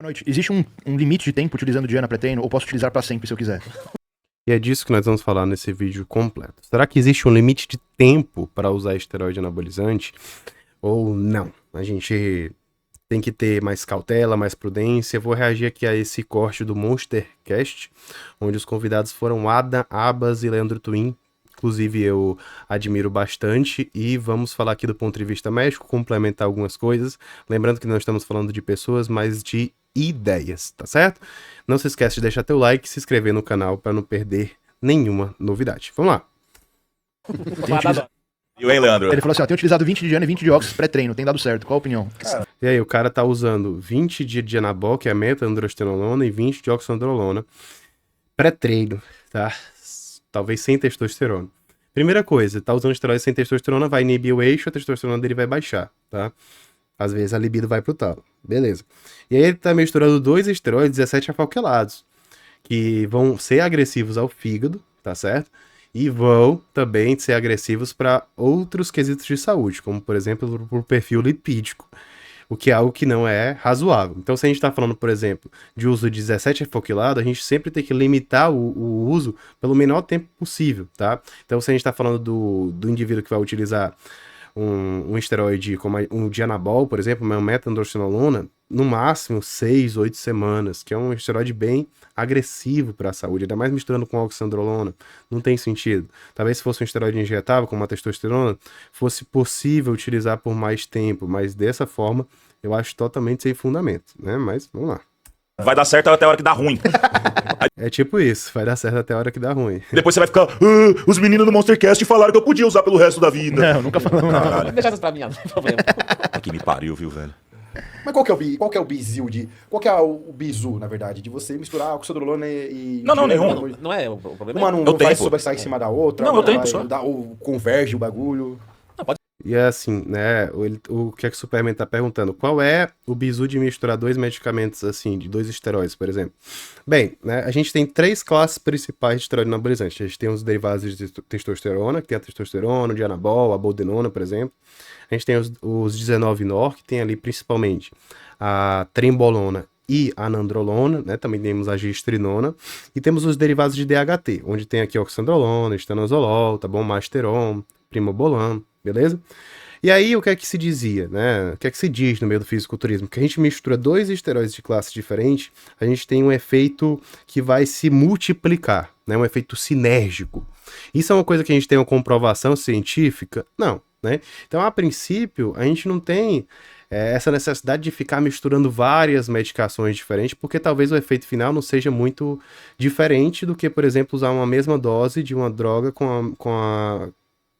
Noite. Existe um limite de tempo utilizando Diana pré-treino ou posso utilizar pra sempre se eu quiser? E é disso que nós vamos falar nesse vídeo completo. Será que existe um limite de tempo para usar esteroide anabolizante ou não? A gente tem que ter mais cautela, mais prudência. Eu vou reagir aqui a esse corte do Monstercast, onde os convidados foram Adam, Abas e Leandro Twin. Inclusive eu admiro bastante e vamos falar aqui do ponto de vista médico, complementar algumas coisas. Lembrando que não estamos falando de pessoas, mas de ideias, tá certo? Não se esquece de deixar teu like e se inscrever no canal para não perder nenhuma novidade. Vamos lá. E aí, Leandro? Ele falou assim, ó, tem utilizado 20 de Diana e 20 de Oxys pré-treino, tem dado certo, qual a opinião? E aí, o cara tá usando 20 de Dianabol, que é a meta-androsterolona, e 20 de oxandrolona pré-treino, tá? Talvez sem testosterona. Primeira coisa, tá usando esteroide sem testosterona, vai inibir o eixo, a testosterona dele vai baixar, tá? Às vezes a libido vai pro talo. Beleza. E aí ele tá misturando dois esteroides 17 afalquelados, que vão ser agressivos ao fígado, tá certo? E vão também ser agressivos para outros quesitos de saúde, como por exemplo o perfil lipídico, o que é algo que não é razoável. Então, se a gente está falando, por exemplo, de uso de 17 afalquilado, a gente sempre tem que limitar o uso pelo menor tempo possível, tá? Então, se a gente está falando do indivíduo que vai utilizar um esteroide como um Dianabol, por exemplo, uma meta-androsterolona, no máximo 6, 8 semanas, que é um esteroide bem agressivo para a saúde, ainda mais misturando com oxandrolona, não tem sentido. Talvez se fosse um esteroide injetável, como a testosterona, fosse possível utilizar por mais tempo, mas dessa forma eu acho totalmente sem fundamento, né? Mas vamos lá. Vai dar certo até a hora que dá ruim. É tipo isso, vai dar certo até a hora que dá ruim. Depois você vai ficar, os meninos do Monstercast falaram que eu podia usar pelo resto da vida. Não, nunca falamos nada. Caralho, Deixa essas pra mim, não tem problema. que me pariu, viu, velho? Mas qual que é o bizil de... Qual que é o bizu, na verdade, de você misturar oxandrolona e... Não, nenhum. Não é o problema. Uma não Eu vai tempo. sobressair em cima da outra. Não, uma eu tempo vai só. ou converge o bagulho. E é assim, né, o que é que o Superman tá perguntando? Qual é o bizu de misturar dois medicamentos, assim, de dois esteroides, por exemplo? Bem, né, a gente tem três classes principais de esteroide anabolizante. A gente tem os derivados de testosterona, que tem a testosterona, o dianabol, a boldenona, por exemplo. A gente tem os 19-nor, que tem ali principalmente a trembolona e a nandrolona, né? Também temos a gestrinona. E temos os derivados de DHT, onde tem aqui oxandrolona, estanozolol, tá bom? Masteron, primobolan, beleza? E aí, o que é que se dizia, né? O que é que se diz no meio do fisiculturismo? Que a gente mistura dois esteroides de classe diferente, a gente tem um efeito que vai se multiplicar, né? Um efeito sinérgico. Isso é uma coisa que a gente tem uma comprovação científica? Não, né? Então, a princípio, a gente não tem essa necessidade de ficar misturando várias medicações diferentes, porque talvez o efeito final não seja muito diferente do que, por exemplo, usar uma mesma dose de uma droga com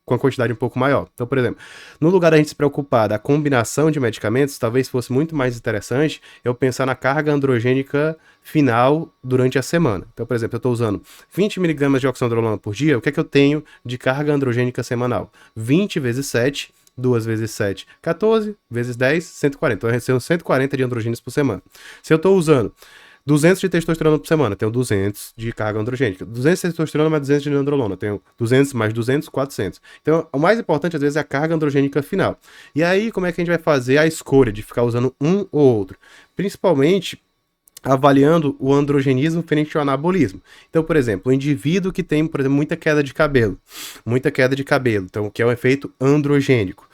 a quantidade um pouco maior. Então, por exemplo, no lugar da gente se preocupar da combinação de medicamentos, talvez fosse muito mais interessante eu pensar na carga androgênica final durante a semana. Então, por exemplo, eu estou usando 20 mg de oxandrolona por dia, o que é que eu tenho de carga androgênica semanal? 20 vezes 7, 2 vezes 7, 14, vezes 10, 140. Então, eu recebo 140 de androgênios por semana. Se eu estou usando 200 de testosterona por semana, tenho 200 de carga androgênica. 200 de testosterona mais 200 de nandrolona, tenho 200 mais 200, 400. Então, o mais importante, às vezes, é a carga androgênica final. E aí, como é que a gente vai fazer a escolha de ficar usando um ou outro? Principalmente avaliando o androgenismo frente ao anabolismo. Então, por exemplo, o indivíduo que tem, por exemplo, muita queda de cabelo, então, que é um efeito androgênico.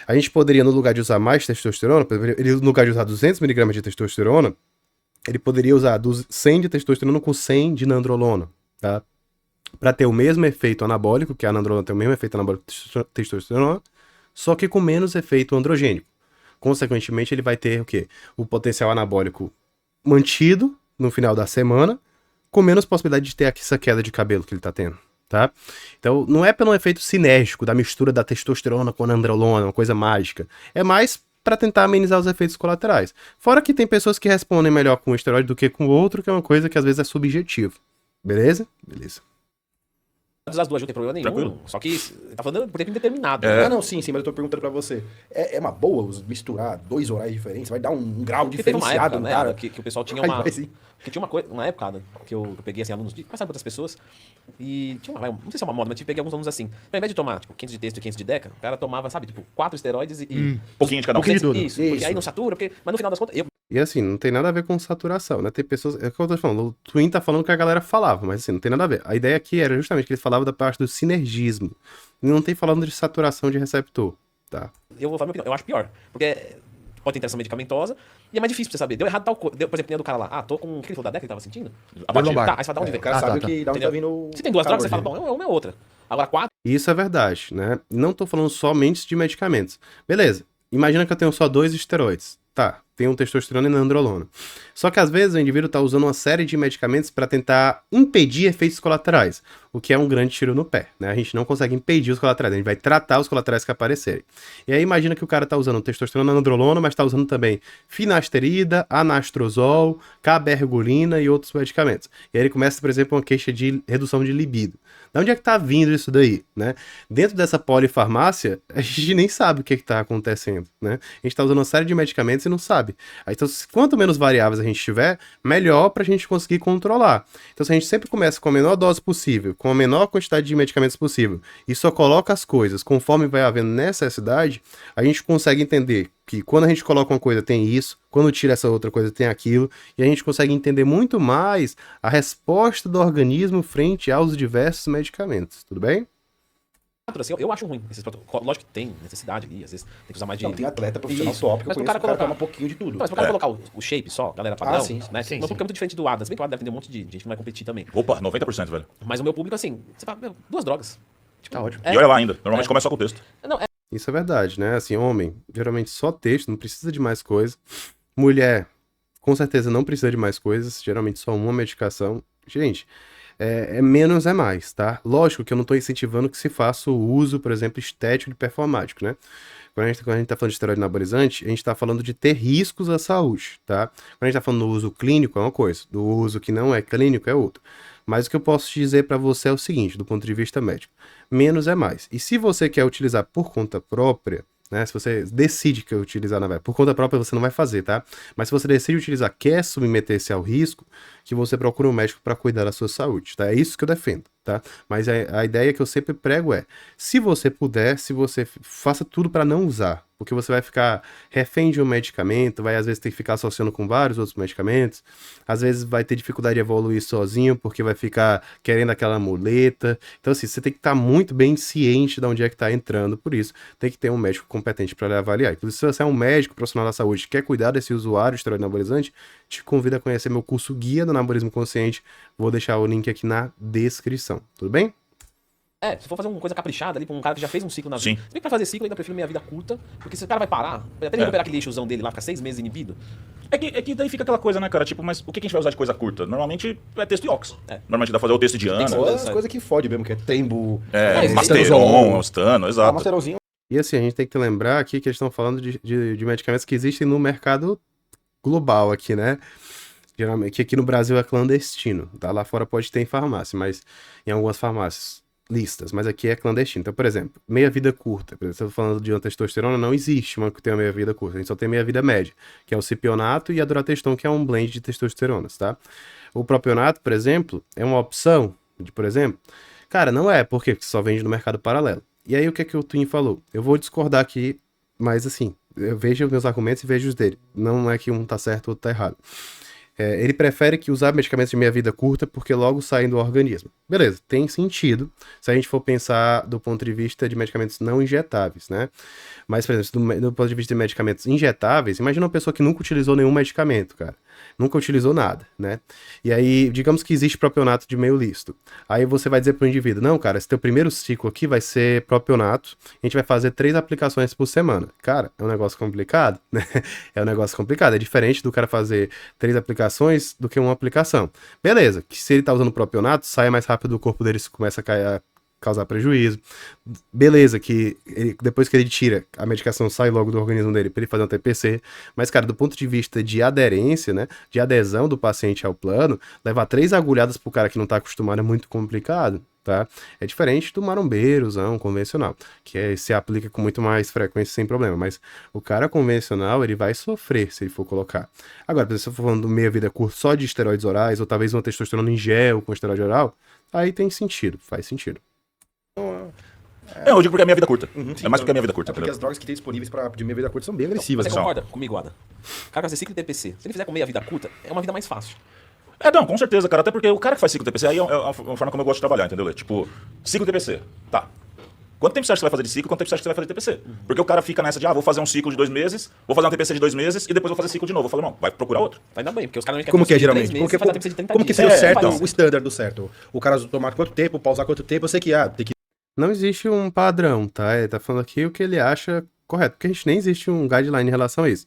A gente poderia, no lugar de usar mais testosterona, no lugar de usar 200 mg de testosterona, ele poderia usar 100 de testosterona com 100 de nandrolona, tá? Para ter o mesmo efeito anabólico, que a nandrolona tem o mesmo efeito anabólico que testosterona, só que com menos efeito androgênico. Consequentemente, ele vai ter o quê? O potencial anabólico mantido no final da semana, com menos possibilidade de ter essa queda de cabelo que ele tá tendo, tá? Então, não é pelo efeito sinérgico da mistura da testosterona com a nandrolona, uma coisa mágica. É mais para tentar amenizar os efeitos colaterais. Fora que tem pessoas que respondem melhor com o esteroide do que com o outro, que é uma coisa que às vezes é subjetivo. Beleza? Beleza. Usar as duas juntas não tem problema nenhum. Tranquilo. Só que tá falando por tempo indeterminado. Ah, não, sim, mas eu tô perguntando pra você. É uma boa misturar dois horários diferentes? Vai dar um grau Porque teve uma diferenciado época, no né, cara? que o pessoal tinha Vai, uma... vai sim. Porque tinha uma época que eu peguei assim, alunos de conversar com outras pessoas e tinha uma, não sei se é uma moda, mas eu peguei alguns alunos assim. Ao invés de tomar, tipo, 500 de texto e 500 de deca, o cara tomava, sabe, tipo, 4 esteroides e Pouquinho de cada um. Pouquinho de tudo. Isso, porque Isso. aí não satura, mas no final das contas, eu E assim, não tem nada a ver com saturação, né? Tem pessoas. É o que eu tô falando. O Twin tá falando que a galera falava, mas assim, não tem nada a ver. A ideia aqui era justamente que eles falavam da parte do sinergismo. E não tem falando de saturação de receptor, tá? Eu vou falar minha opinião. Eu acho pior. Porque pode ter interação medicamentosa e é mais difícil pra você saber. Deu errado tal coisa. Por exemplo, tem a do cara lá. Ah, tô com. O que ele falou da década que ele tava sentindo? Abatido. Tá, aí você fala, de onde O vem? cara Ah, sabe tá. que da onde tá vindo o Se tem duas calor drogas, você fala, dele. bom, uma é outra. Agora, quatro. E isso é verdade, né? Não tô falando somente de medicamentos. Beleza, imagina que eu tenho só 2 esteroides. Tá, tem um testosterona e nandrolona. Só que às vezes o indivíduo tá usando uma série de medicamentos para tentar impedir efeitos colaterais, o que é um grande tiro no pé, né? A gente não consegue impedir os colaterais, a gente vai tratar os colaterais que aparecerem. E aí imagina que o cara tá usando testosterona e nandrolona, mas tá usando também finasterida, anastrozol, cabergolina e outros medicamentos. E aí ele começa, por exemplo, uma queixa de redução de libido. De onde é que tá vindo isso daí, né? Dentro dessa polifarmácia, a gente nem sabe o que tá acontecendo, né? A gente tá usando uma série de medicamentos e não sabe. Aí, então, quanto menos variáveis a gente tiver, melhor pra gente conseguir controlar. Então, se a gente sempre começa com a menor dose possível, com a menor quantidade de medicamentos possível, e só coloca as coisas conforme vai havendo necessidade, a gente consegue entender que quando a gente coloca uma coisa tem isso, quando tira essa outra coisa tem aquilo, e a gente consegue entender muito mais a resposta do organismo frente aos diversos medicamentos, tudo bem? Assim, eu acho ruim. Esses protocolos. Lógico que tem necessidade ali, às vezes tem que usar mais de. Não, tem atleta profissional Isso. top que eu Mas pro conheço, cara o cara colocar- toma um pouquinho de tudo. Não, mas pro cara colocar o shape só, galera padrão, sim, né? sim, O meu sim. público é muito diferente do Adas. Bem que o Adas deve ter um monte de gente que não vai competir também. Opa, 90%, velho. Mas o meu público, assim, você fala, meu, 2 drogas. Tipo, Tá ótimo. E olha lá ainda. Normalmente É. começa só com o texto. Não, é. Isso é verdade, né? Assim, homem, geralmente só texto, não precisa de mais coisa. Mulher, com certeza não precisa de mais coisas, geralmente só uma medicação. Gente, menos é mais, tá? Lógico que eu não tô incentivando que se faça o uso, por exemplo, estético de performático, né? Quando a gente tá falando de esteroide anabolizante, a gente tá falando de ter riscos à saúde, tá? Quando a gente tá falando do uso clínico é uma coisa, do uso que não é clínico é outra. Mas o que eu posso te dizer para você é o seguinte, do ponto de vista médico, menos é mais. E se você quer utilizar por conta própria, né? Se você decide que utilizar na por conta própria você não vai fazer, tá? Mas se você decide utilizar, quer submeter-se ao risco, que você procure um médico para cuidar da sua saúde, tá? É isso que eu defendo, tá? Mas a ideia que eu sempre prego é, se você puder, se você faça tudo para não usar, porque você vai ficar refém de um medicamento, vai às vezes ter que ficar associando com vários outros medicamentos, às vezes vai ter dificuldade de evoluir sozinho, porque vai ficar querendo aquela muleta. Então assim, você tem que estar muito bem ciente de onde é que está entrando, por isso tem que ter um médico competente para lhe avaliar. Inclusive, se você é um médico profissional da saúde que quer cuidar desse usuário de esteroide anabolizante, te convido a conhecer meu curso Guia do Anabolismo Consciente. Vou deixar o link aqui na descrição, tudo bem? Se for fazer uma coisa caprichada ali pra um cara que já fez um ciclo na vida. Sim. Se bem que pra fazer ciclo, eu ainda prefiro minha vida curta, porque se o cara vai parar, até ele recuperar aquele eixozão dele lá, ficar 6 meses inibido. É que daí fica aquela coisa, né, cara? Tipo, mas o que a gente vai usar de coisa curta? Normalmente é texto e ox. É. Normalmente dá pra fazer o texto de Tem que ser Ana. Ou as coisas que fode mesmo, que é tembo, Masteron, Ostano, exato. Masteronzinho. E assim, a gente tem que lembrar aqui que eles estão falando de medicamentos que existem no mercado global aqui, né? Geralmente, que aqui no Brasil é clandestino, tá? Lá fora pode ter em farmácia, mas em algumas farmácias listas, mas aqui é clandestino. Então, por exemplo, meia-vida curta. Por exemplo, se eu tô falando de uma testosterona, não existe uma que tenha meia-vida curta. A gente só tem meia-vida média, que é o cipionato e a durateston, que é um blend de testosteronas, tá? O propionato, por exemplo, é uma opção, por exemplo? Cara, não é, por quê? Porque só vende no mercado paralelo. E aí, o que é que o Twin falou? Eu vou discordar aqui, mas assim, eu vejo os meus argumentos e vejo os dele. Não é que um tá certo ou outro tá errado. Ele prefere que usar medicamentos de meia-vida curta porque logo saem do organismo. Beleza, tem sentido se a gente for pensar do ponto de vista de medicamentos não injetáveis, né? Mas, por exemplo, do ponto de vista de medicamentos injetáveis, imagina uma pessoa que nunca utilizou nenhum medicamento, cara. Nunca utilizou nada, né? E aí, digamos que existe propionato de meio lícito. Aí você vai dizer pro indivíduo, não, cara, esse teu primeiro ciclo aqui vai ser propionato, a gente vai fazer 3 aplicações por semana. Cara, é um negócio complicado, né? É um negócio complicado, é diferente do cara fazer 3 aplicações do que uma aplicação. Beleza, que se ele tá usando propionato, sai mais rápido do corpo dele, começa a causar prejuízo. Beleza, que depois que ele tira, a medicação sai logo do organismo dele para ele fazer um TPC. Mas, cara, do ponto de vista de aderência, né, de adesão do paciente ao plano, levar 3 agulhadas pro cara que não tá acostumado é muito complicado, tá? É diferente do marombeirozão convencional, que se aplica com muito mais frequência sem problema. Mas o cara convencional, ele vai sofrer se ele for colocar. Agora, se eu for falando do meia-vida curta só de esteroides orais, ou talvez uma testosterona em gel com esteroide oral, aí tem sentido, faz sentido. Eu digo porque a minha vida é curta. Sim, É mais porque a minha vida é curta, porque entendeu? as drogas que tem disponíveis de meia vida curta são bem Mas agressivas. você né? São. concorda comigo, Ada? O cara vai fazer ciclo de TPC. Se ele fizer com meia vida curta, é uma vida mais fácil. Não, com certeza, cara. Até porque o cara que faz ciclo TPC aí é uma forma como eu gosto de trabalhar, entendeu? É tipo, ciclo TPC. Tá. Quanto tempo você acha que você vai fazer de ciclo? Quanto tempo você acha que você vai fazer de TPC? Porque o cara fica nessa de, vou fazer um ciclo de 2 meses, vou fazer um TPC de 2 meses e depois vou fazer ciclo de novo. Eu falo, irmão, vai procurar outro. Ainda bem, porque os caras não Como que é querem geralmente? fazer TPC de 30 Como que dias. seria o certo, então. o standard do certo? O cara tomar quanto tempo, pausar quanto tempo, eu sei que tem que. Não existe um padrão, tá? Ele tá falando aqui o que ele acha correto, porque a gente nem existe um guideline em relação a isso.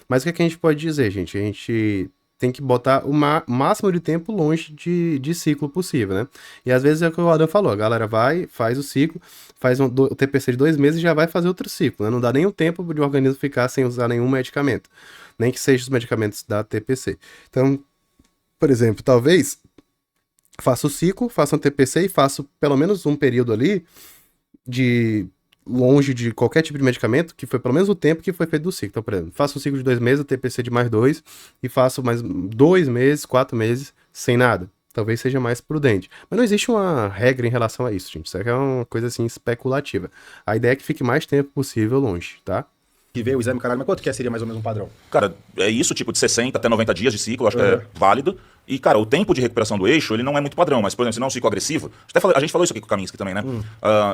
Mas o que, é que a gente pode dizer, gente? A gente tem que botar o máximo de tempo longe de ciclo possível, né? E às vezes é o que o Adam falou, a galera vai, faz o ciclo, faz o TPC de 2 meses e já vai fazer outro ciclo, né? Não dá nem o tempo de o organismo ficar sem usar nenhum medicamento, nem que seja os medicamentos da TPC. Então, por exemplo, talvez faça o ciclo, faça um TPC e faça pelo menos um período ali de longe de qualquer tipo de medicamento, que foi pelo menos o tempo que foi feito do ciclo. Então, por exemplo, faça um ciclo de 2 meses, o TPC de mais 2, e faça mais 2 meses, 4 meses sem nada. Talvez seja mais prudente. Mas não existe uma regra em relação a isso, gente. Isso aqui é uma coisa assim especulativa. A ideia é que fique mais tempo possível longe, tá? Que vê o exame, caralho, mas quanto que seria mais ou menos um padrão? Cara, é isso, tipo, de 60 até 90 dias de ciclo, eu acho que é válido. E, cara, o tempo de recuperação do eixo, ele não é muito padrão, mas, por exemplo, se não é um ciclo agressivo, a gente falou isso aqui com o Kaminsky também, né?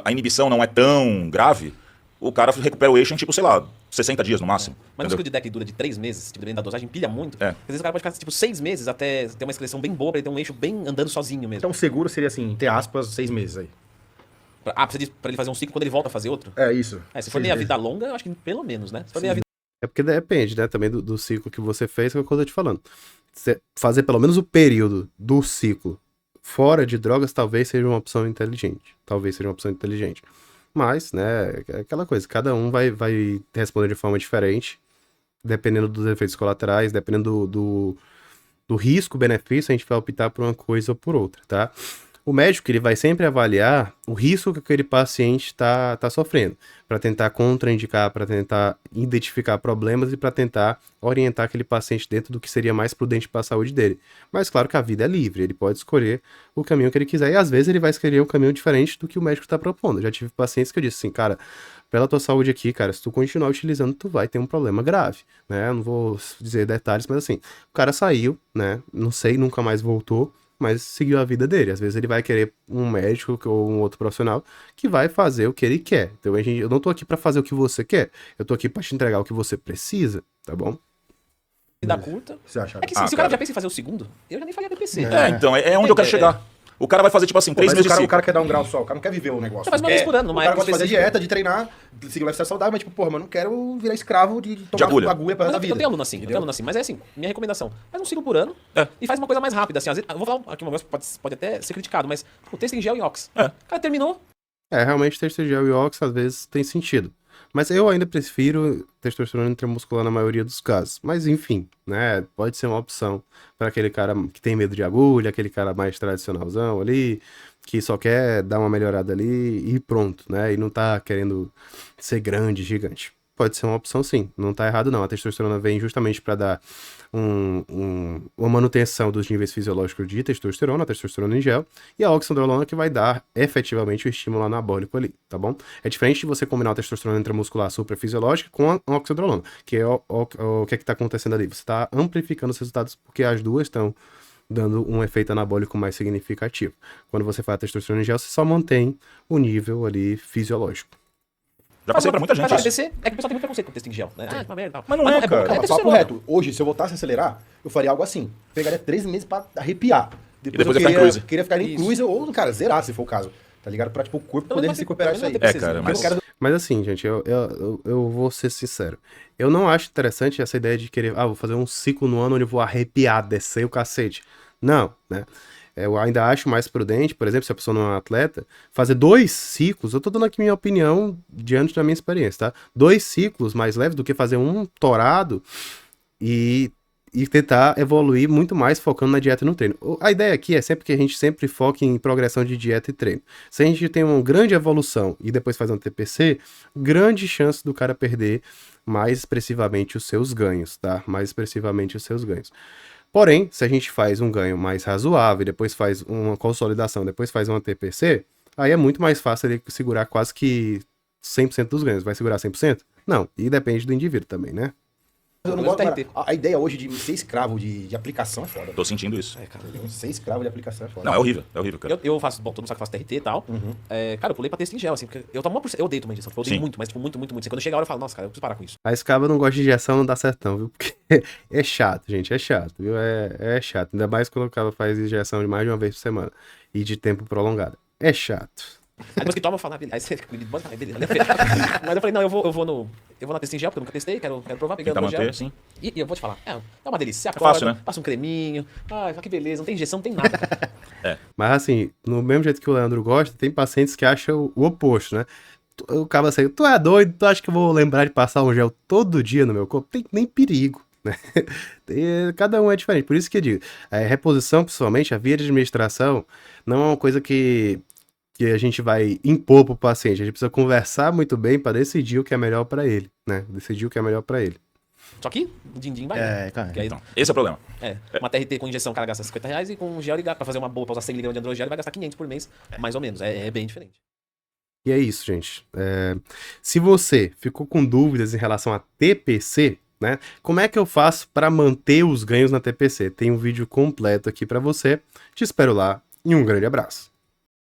A inibição não é tão grave, o cara recupera o eixo em, tipo, sei lá, 60 dias no máximo. Mas no entendeu? ciclo de deck dura de 3 meses, tipo, dependendo da dosagem, pilha muito. É. Às vezes o cara pode ficar, tipo, 6 meses até ter uma excreção bem boa, pra ele ter um eixo bem andando sozinho mesmo. Então, seguro seria assim, entre aspas, 6 meses aí. Pra ele fazer um ciclo quando ele volta a fazer outro? É isso. Se for 6 meia meses. vida longa, eu acho que pelo menos, né? Se for meia vida É porque depende, né, também do ciclo que você fez, que é o que eu tô te falando. Fazer pelo menos o período do ciclo fora de drogas talvez seja uma opção inteligente. Talvez seja uma opção inteligente. Mas, né, é aquela coisa, cada um vai responder de forma diferente, dependendo dos efeitos colaterais, dependendo do risco-benefício, a gente vai optar por uma coisa ou por outra, tá? O médico, ele vai sempre avaliar o risco que aquele paciente está sofrendo, para tentar contraindicar, para tentar identificar problemas e para tentar orientar aquele paciente dentro do que seria mais prudente para a saúde dele. Mas claro que a vida é livre, ele pode escolher o caminho que ele quiser e às vezes ele vai escolher um caminho diferente do que o médico está propondo. Eu já tive pacientes que eu disse assim, cara, pela tua saúde aqui, cara, se tu continuar utilizando, tu vai ter um problema grave, né? Eu não vou dizer detalhes, mas assim, o cara saiu, né? Não sei, nunca mais voltou, mas seguiu a vida dele. Às vezes ele vai querer um médico ou um outro profissional que vai fazer o que ele quer. Então eu não tô aqui pra fazer o que você quer, eu tô aqui pra te entregar o que você precisa, tá bom? curta. O que você acha? É que se o cara cara. já pensa em fazer o segundo, eu já nem faria TPC. Então, é onde eu quero chegar. O cara vai fazer, tipo assim, 3 Mas meses o cara, de o ciclo. cara quer dar um grau só, o cara não quer viver o negócio. Você faz uma vez por ano, O numa cara época gosta de fazer específica. dieta, de treinar, seguir um lifestyle saudável, mas tipo, porra, mano, não quero virar escravo de tomar agulha. agulha pra Mas da eu vida. tenho aluno assim, Entendeu? mas é assim, minha recomendação, faz um ciclo por ano e faz uma coisa mais rápida, assim, às vezes, eu vou falar aqui um negócio que pode até ser criticado, mas o texto em gel e ox. O cara terminou, Realmente testosterona e ox às vezes tem sentido. Mas eu ainda prefiro testosterona intramuscular na maioria dos casos. Mas enfim, né? Pode ser uma opção para aquele cara que tem medo de agulha, aquele cara mais tradicionalzão ali, que só quer dar uma melhorada ali e pronto, né? E não tá querendo ser grande, gigante. Pode ser uma opção sim, não tá errado não. A testosterona vem justamente para dar uma manutenção dos níveis fisiológicos de testosterona, a testosterona em gel, e a oxandrolona que vai dar efetivamente o estímulo anabólico ali, tá bom? É diferente de você combinar a testosterona intramuscular suprafisiológica com a oxandrolona, que é o que é que tá acontecendo ali? Você tá amplificando os resultados porque as duas estão dando um efeito anabólico mais significativo. Quando você faz a testosterona em gel, você só mantém o nível ali fisiológico. Já passei pra muita gente faz isso. TPC, é que o pessoal tem muito preconceito com texto em gel, né? Ah, que uma merda e tal. Mas não é, cara. bom, Não, papo testosterona. reto. Hoje, se eu voltasse a acelerar, eu faria algo assim. Pegaria 3 meses pra arrepiar. depois eu ia ficar em cruise. queria ficar em Isso. cruise ou, cara, zerar, se for o caso. Tá ligado? Pra, tipo, o corpo Pelo poder menos se recuperar isso aí. pelo menos É, cara, Eu mas- não quero Mas assim, gente, eu vou ser sincero. Eu não acho interessante essa ideia de querer, vou fazer um ciclo no ano onde eu vou arrepiar, descer o cacete. Não, né? Eu ainda acho mais prudente, por exemplo, se a pessoa não é um atleta, fazer 2 ciclos, eu tô dando aqui minha opinião diante da minha experiência, tá? 2 ciclos mais leves do que fazer um torado e tentar evoluir muito mais focando na dieta e no treino. A ideia aqui é sempre que a gente sempre foque em progressão de dieta e treino. Se a gente tem uma grande evolução e depois faz um TPC, grande chance do cara perder mais expressivamente os seus ganhos, tá? Mais expressivamente os seus ganhos. Porém, se a gente faz um ganho mais razoável, depois faz uma consolidação, depois faz uma TPC, aí é muito mais fácil ele segurar quase que 100% dos ganhos. Vai segurar 100%? Não, e depende do indivíduo também, né? Eu não Mas gosto, TRT. a ideia hoje de ser escravo de aplicação é foda. Tô sentindo isso. É, cara, Ser escravo de aplicação é foda. Não, é horrível, cara. eu faço, bom, todo mundo sabe que eu faço TRT e tal. Cara, eu pulei pra texto em gel, assim, porque eu tomo eu odeio tomar injeção, eu odeio Sim. muito, mas tipo, muito. Assim, quando chega a hora eu falo, nossa, cara, eu preciso parar com isso. A Scaba não gosta de injeção, não dá certo não, viu? Porque é chato, gente, é chato, viu? É chato. Ainda mais quando o cara faz injeção de mais de uma vez por semana e de tempo prolongado. É chato. Aí depois que toma, eu falo, beleza. Aí você me bota, beleza. Mas eu falei, não, eu vou na texto em gel, porque eu nunca testei, quero provar, peguei Tentar no gel. manter, sim. E eu vou te falar, é uma delícia. Você fácil, acorda, né? passa um creminho, que beleza, não tem injeção, não tem nada. Cara. Mas assim, no mesmo jeito que o Leandro gosta, tem pacientes que acham o oposto, né? O cara assim, tu é doido? Tu acha que eu vou lembrar de passar um gel todo dia no meu corpo? Tem nem perigo, né? Cada um é diferente. Por isso que eu digo, a reposição, principalmente, a via de administração, não é uma coisa que a gente vai impor pro paciente. A gente precisa conversar muito bem para decidir o que é melhor para ele, né? Decidir o que é melhor para ele. Só que o din-din vai. É, cara. Porque aí, Então, esse é o problema. uma TRT com injeção, o cara gasta R$50 e com gel, pra fazer uma boa, pra usar 100mg de androgel, ele vai gastar 500 por mês, mais ou menos. É bem diferente. E é isso, gente. Se você ficou com dúvidas em relação a TPC, né? Como é que eu faço para manter os ganhos na TPC? Tem um vídeo completo aqui para você. Te espero lá e um grande abraço.